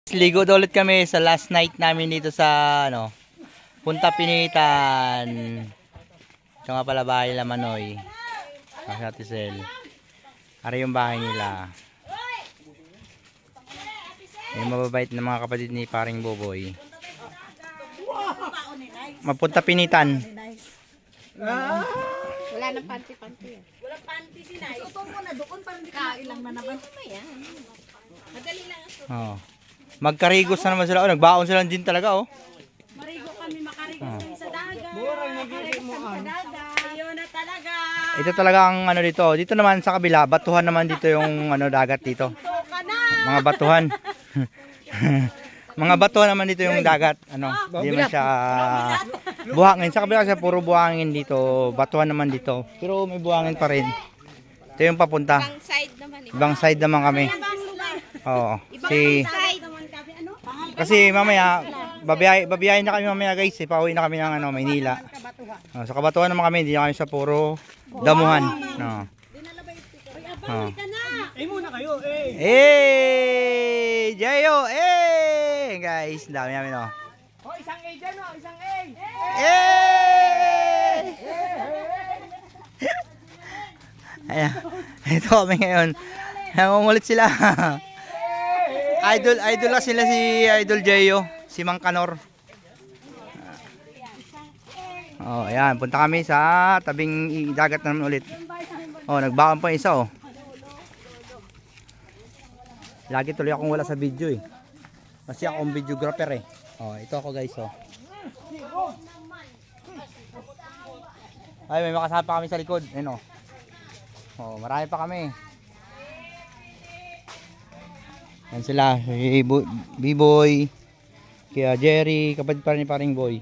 Ligo ulit kami sa last night namin dito sa Punta Pinitan. Ito nga pala bahay nila Manoy. Kasi Ate Sel. Ari yung bahay nila. Yung mababait na mga kapatid ni paring Boboy. Mapunta Pinitan. Wala nang panty-panty. Wala panty si Nay. Suto mo na doon para hindi ka ilang na naman. Madali lang ang suto. Oh. Magkarigos na naman sila. Oh, nagbaon sila din talaga oh. Marigo kami, makarigos kami sa dagat. Makarigos kami sa dagat. Ayun na talaga. Ito talaga ang dito. Dito naman sa kabila, batuhan naman dito yung dagat dito. Mga batuhan. Mga batuhan naman dito yung dagat. Hindi man siya buhangin. Sa kabila kasi puro buhangin dito. Batuhan naman dito. Pero may buhangin pa rin. Ito yung papunta. Ibang side naman. Ibang side naman kami. Oo. Kasi mamaya babiyahin na kami mamaya guys. Pauwi na kami ng Maynila. Sa kabatuhan naman kami, hindi na kami sa puro damuhan. Eh muna kayo, eh. Eh, Jayo, eh. Guys, dami namin oh. Oh, isang A dyan, oh, isang A. Eh. Ayan. Ito kami ngayon. Nangungulit sila. Idol lang sila si Idol Jayo, si Mang Kanor. Oh, ayan, punta kami sa tabing dagat naman ulit. Oh, nagbaon pa isa oh. Lagi tuloy akong wala sa video eh. Kasi akong videographer eh. Oh, ito ako guys oh. Ay, may makasama pa kami sa likod. Ayun oh. Oh, marami pa kami. Yan sila, si B-Boy, kaya Jerry, kapatid pa rin ni paring Boy.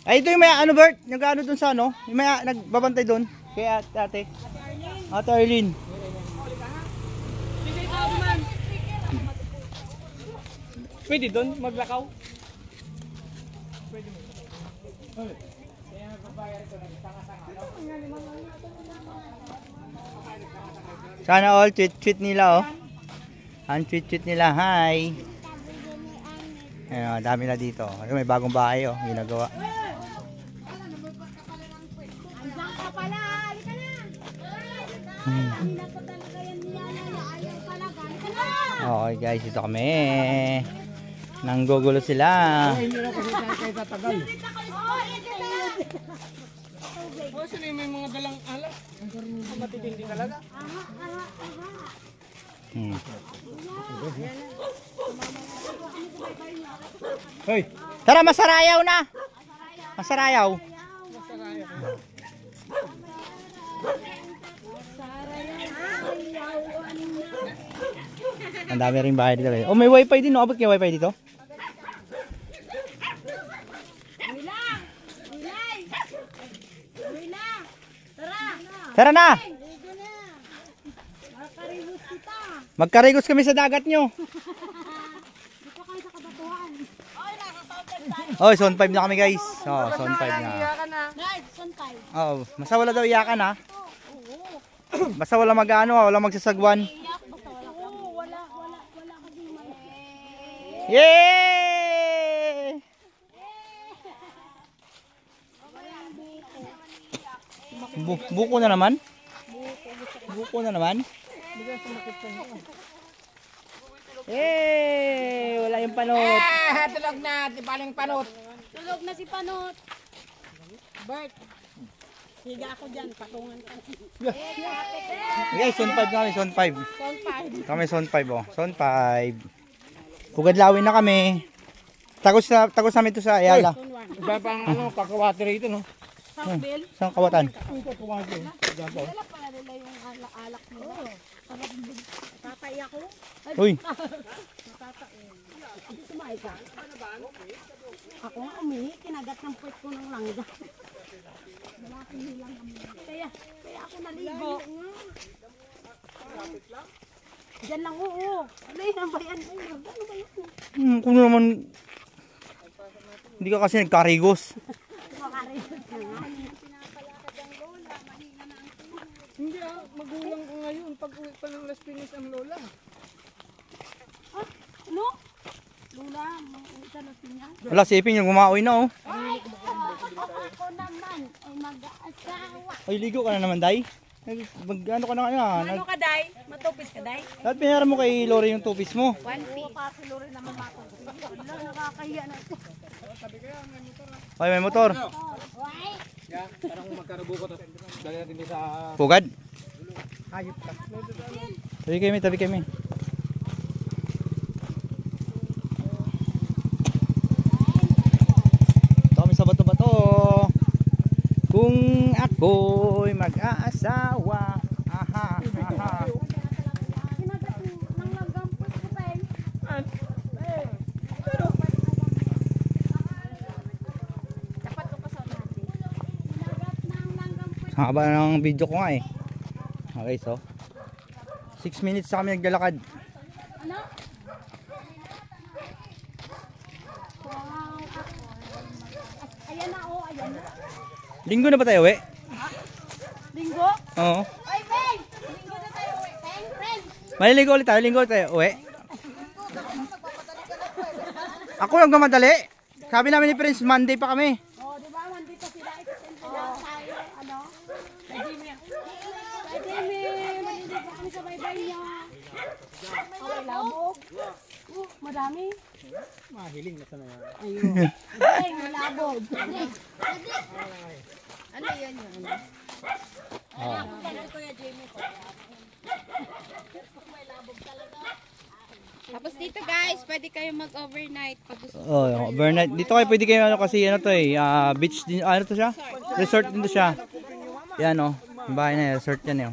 Ay, ito yung may Bert, nag-ano dun sa yung may nagbabantay dun, kaya ate. Ate Arlene. Pwede doon maglakaw? Sana all tweet nila oh. Ang tweet nila, hi. Ayun, dami na dito. Kasi may bagong bahay oh, ginagawa. Andiyan ka pala, halika na. Okay guys, dito kami. Nanggugulo sila. Hindi na kasi tayo tatagal. Oh, sila may mga dalang alak. Matitindi talaga. Hoy, tara masarayaw na. Masarayaw. Ang dami ring bahay dito. Oh, may wifi din. Abot kayo wifi dito? Tara na. Magkarigos kami sa dagat nyo. Oh, zone 5 na kami guys. Oh, zone 5 na. Oh, basta wala daw iyakan ha. Basta wala mag-ano, wala magsasagwan. Yay! Buko na naman? Buko na naman? Eh, wala yung panot. Tulog na, tipaling panot. Tulog na si Panot. Bert, higa ako dyan, patungan ka. Guys, zone 5 kami, zone 5. Zone 5. Kami zone 5 oh, zone 5. Pugadlawin na kami. Tagos namin ito sa Ayala. Iba pang kakawati rito, no? Sakbil. Saan kawatan? Ito, kawati. Dala pala nila yung alak nila. Tatay ako. Uy. Sumakay ka. Ako nga umihi, kinagat ng puwet ko ng langga. Kaya ako naligo. Diyan lang, oo. Ano yun ba yan? Ano ba yan? Kung naman, hindi ka kasi nagkarigos. Hindi magulang ko ngayon. Pag uwi pa ng Las Piñas ang lola. Ano? Lula, isa na siya. Wala, si Iping yung gumauwi na oh. Ay, ako naman ay mag-aasawa. Ay, ligo ka na naman, Day. Ano ka na kaya? Ano ka, Day? Matupis ka, Day? Dapat pinara mo kay Lori yung tupis mo. 1 piece. Papilo rin naman matupis. Wala, nakakahiya na ito. Ay, may motor. Why? Yan, parang magkarubo ko to. Dali natin din sa Pugad. hayop ka. Tabi kami. Ito kami sa bato-bato. Kung ako'y mag-aasawa. Aha. Sinagat ng lagampos ko pa eh. Dapat ko pa sa natin. Sinagat ng lagampos. Ang haba ng video ko nga eh. Okay, so 6 minutes na kami naglalakad. Ano? Wow, ako. Ayan na, oh, ayan na. Linggo na ba tayo, we? Linggo? Oo. Oy, Ben! Linggo na tayo, Ben, friend! Maliligo ulit tayo, linggo tayo, we. Ako lang gumadali. Sabi namin ni Prince, Monday pa kami. Oh, di ba? Nandito sila. Ito lang tayo. Ano? Kay Jimmy. Kay Jimmy. Maliligo kami sa baybay niya. Okay, labog. Madami. Mahiling na sana yan. Ayun. Ay, malabog. Ano yan yung ano? Oh. Kuya Jimmy ko. May labog talaga. Tapos dito guys, pwede kayo mag-overnight pag gusto. Oh, overnight. Dito kayo pwede kayo ano kasi ano to eh, beach din, ano to siya? Resort din to siya. Yan oh, yung bahay na resort yan eh.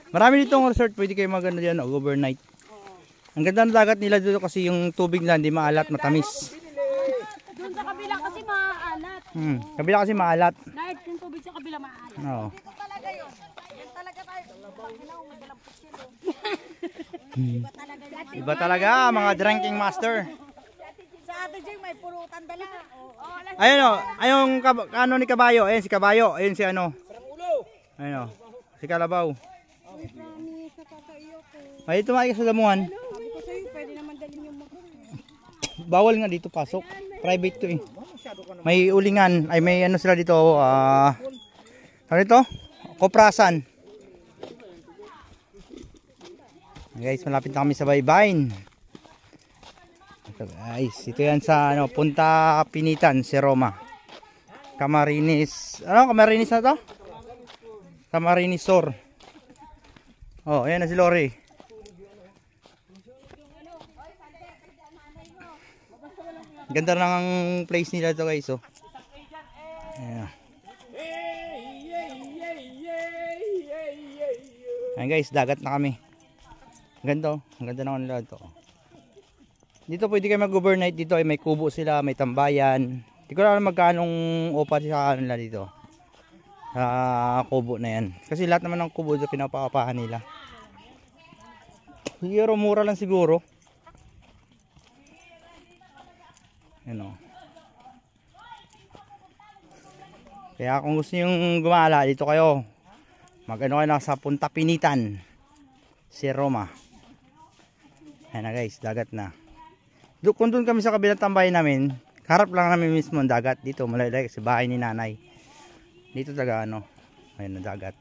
Marami ditong resort, pwede kayo magano diyan overnight. Ang ganda ng dagat nila dito kasi yung tubig nila hindi maalat, matamis. Doon sa kabila kasi maalat. Kabila kasi maalat. Night, yung tubig sa kabila maalat. Oo. Dito talaga yun. Yan talaga tayo. Pagkinaw, magdalampot sila. Iba talaga mga drinking master. Sa Ate Jing may purutan dala. Ayun oh, ayong ano ni Kabayo, ayun si Kabayo, ayun si ano. Ayun oh, si Kalabaw. Ay ito sa damuhan. Sabi ko sa'yo, pwede naman dalhin yung Bawal nga dito pasok. Private to eh. May ulingan, ay may ano sila dito, ano ito? Koprasan. Guys, malapit na kami sa Baybayin. Ito guys, ito yan sa ano, Punta Pinitan, si Roma. Camarines, ano Camarines na to? Camarines Sur. Oh, ayan na si Lori. Ganda ng place nila to guys, oh. Ayan. Ayan guys, dagat na kami. Ganda, ang ganda naman nila to. Dito pwede kayo mag-overnight dito, ay may kubo sila, may tambayan. Hindi ko alam magkanong upa sa kanila dito. Sa kubo na yan. Kasi lahat naman ng kubo dito pinapakapahan nila. Siguro mura lang siguro. Yan o. Kaya kung gusto nyo gumala, dito kayo. Mag-ano kayo na sa Punta Pinitan. Si Roma. Ayan na guys, dagat na. Kung doon kami sa kabilang tambayan namin, harap lang namin mismo ang dagat. Dito, malaylay kasi bahay ni nanay. Dito talaga ano, ayun na dagat.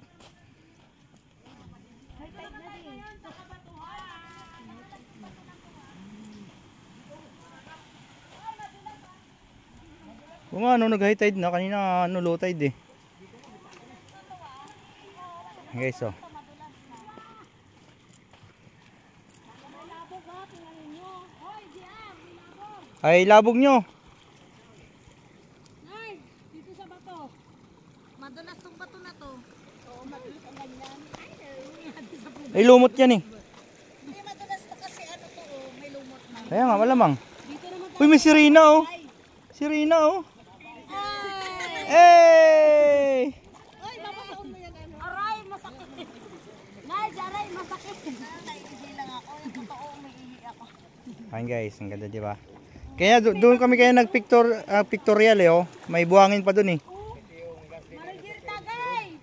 Kung ano, nag-high tide na. Kanina ano, low tide eh. Guys, oh. Ay, labog nyo. Nay, dito sa bato. Madulas tong bato na to. Oo, madulas ang ganyan. Ay, lumot yan eh. Hindi madulas to kasi ano to, oh, may lumot na. Kaya nga, malamang. Dito naman Uy, may sirena oh. Sirena oh. ay! Hey! Ay, mapasaon mo yan ano. Aray, masakit. Nay, aray, masakit. Naiihi lang ako. Yung totoo, umiihi ako. Ayan guys, ang ganda diba? Kaya doon kami kaya nag-pictorial eh oh. May buhangin pa doon eh. Marigir tagay!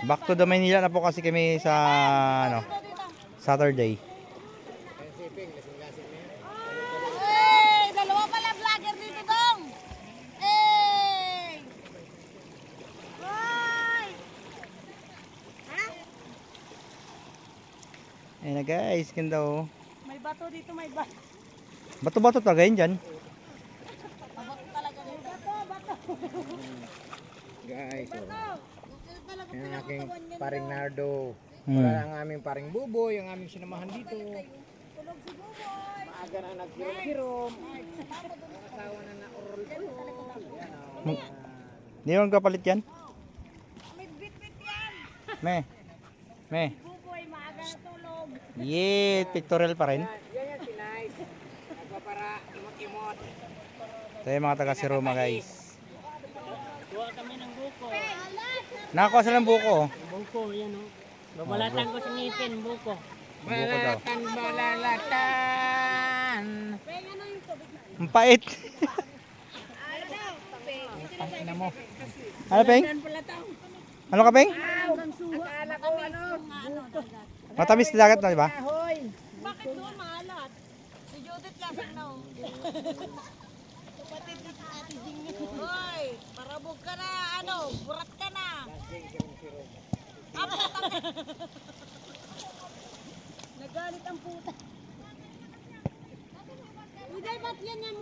Back to the Manila na po kasi kami sa ano, Saturday. Hey! Dalawa pala vlogger dito, Dong! Hey! Hoy! Ha? Ayun na guys, ganda oh. May bato dito, may bato. Bato-bato talaga yun dyan. Bato talaga dito. Bato. Guys, Talaga yan ang aking paring Nardo. Hmm. Wala ang aming paring Buboy, ang aming sinamahan dito. Maaga na naghirom-hirom. Asawa na na-urol-urol. Hindi mo kapalit yan? May bit-bit yan. Me. Buboy, maaga na tulog. Yeah, pictorial pa rin. Yan yan, sinay. Nagpapara, imot-imot. Ito yung mga taga si Roma guys. Kuha kami ng buko. Nakakuha sila ng buko. Buko, yan o. Babalatan ko sa ngipin, buko. Buko daw. Balalatan. Ang pait. Pangina mo. Ano, Peng? Ano ka, Peng? Akala ko ano. Matamis na dagat na, di ba? Bakit doon maalat? Si Judith lasang na. Kapatid ni Ate Jingmi. Hoy, parabog ka na, ano, burat ka na. Nagalit ang puta. Uday, ba't yan yan?